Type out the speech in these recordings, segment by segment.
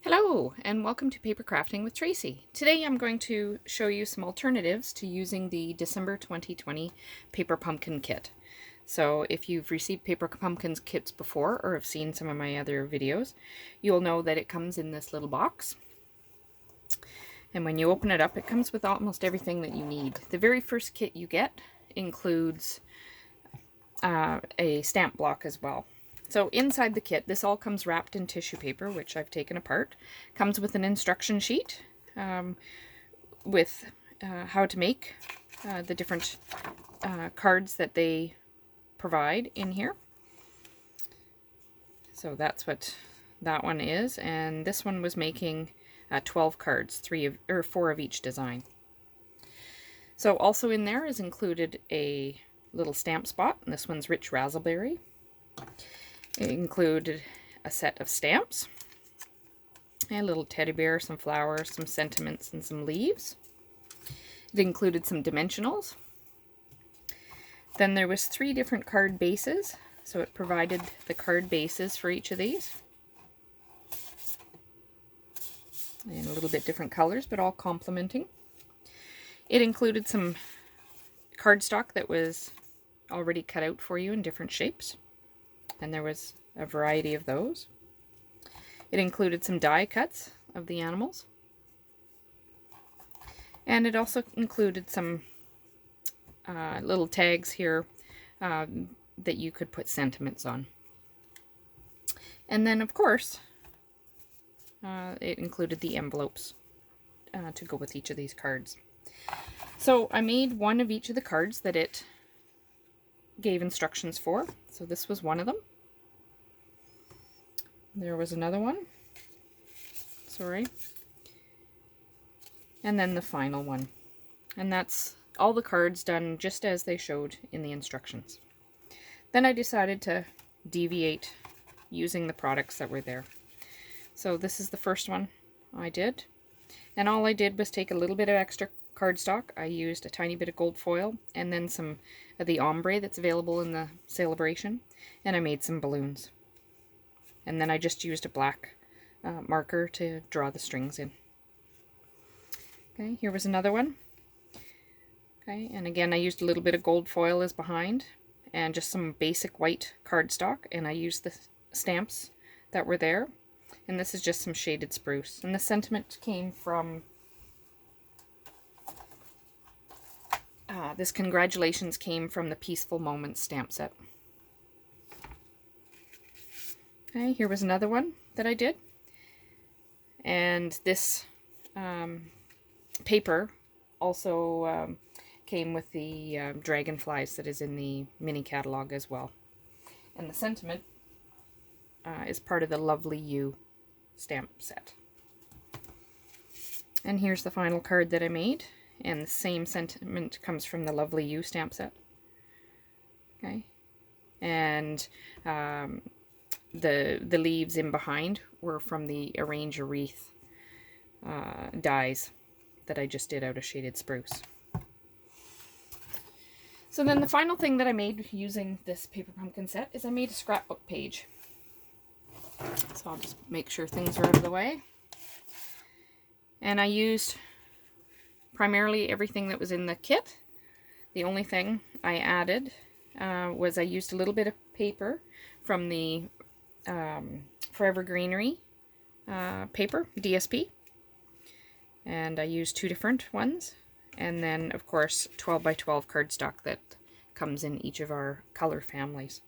Hello and welcome to Paper Crafting with Tracy. Today I'm going to show you some alternatives to using the December 2020 Paper Pumpkin Kit. So if you've received Paper Pumpkins kits before or have seen some of my other videos, you'll know that it comes in this little box. And when you open it up, it comes with almost everything that you need. The very first kit you get includes a stamp block as well. So inside the kit, this all comes wrapped in tissue paper, which I've taken apart. Comes with an instruction sheet with how to make the different cards that they provide in here. So that's what that one is, and this one was making 12 cards, 4 of each design. So also in there is included a little stamp spot, and this one's Rich Razzleberry. It included a set of stamps, a little teddy bear, some flowers, some sentiments, and some leaves. It included some dimensionals. Then there was 3 different card bases, so it provided the card bases for each of these. In a little bit different colors, but all complementing. It included some cardstock that was already cut out for you in different shapes. And there was a variety of those. It included some die cuts of the animals. And it also included some little tags here that you could put sentiments on. And then, of course, it included the envelopes to go with each of these cards. So I made one of each of the cards that it gave instructions for. So this was one of them. There was another one. Sorry. And then the final one. And that's all the cards done just as they showed in the instructions. Then I decided to deviate using the products that were there. So this is the first one I did. And all I did was take a little bit of extra cardstock. I used a tiny bit of gold foil and then some of the ombre that's available in the celebration, and I made some balloons. And then I just used a black marker to draw the strings in. Okay, here was another one. Okay, and again I used a little bit of gold foil as behind and just some basic white cardstock, and I used the stamps that were there. And this is just some shaded spruce. And the sentiment came from this congratulations came from the Peaceful Moments stamp set. Okay, here was another one that I did. And this paper also came with the dragonflies that is in the mini catalog as well. And the sentiment is part of the Lovely You stamp set. And here's the final card that I made. And the same sentiment comes from the Lovely You stamp set. Okay. And the leaves in behind were from the Arrange a Wreath dies that I just did out of shaded spruce. So then the final thing that I made using this Paper Pumpkin set is I made a scrapbook page. So I'll just make sure things are out of the way. And I used primarily everything that was in the kit. The only thing I added was I used a little bit of paper from the Forever Greenery paper, DSP. And I used 2 different ones. And then, of course, 12 by 12 cardstock that comes in each of our color families.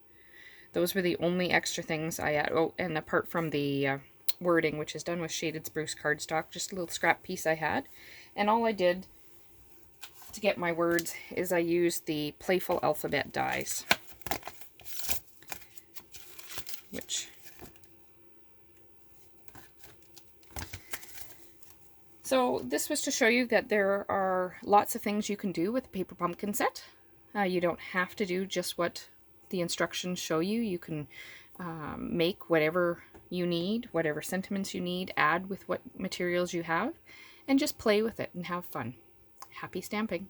Those were the only extra things I added. Oh, and apart from the wording, which is done with shaded spruce cardstock, just a little scrap piece I had. And all I did to get my words is I used the Playful Alphabet dies, which... So this was to show you that there are lots of things you can do with the Paper Pumpkin set. You don't have to do just what the instructions show you. You can make whatever you need, whatever sentiments you need, add with what materials you have, and just play with it and have fun. Happy stamping!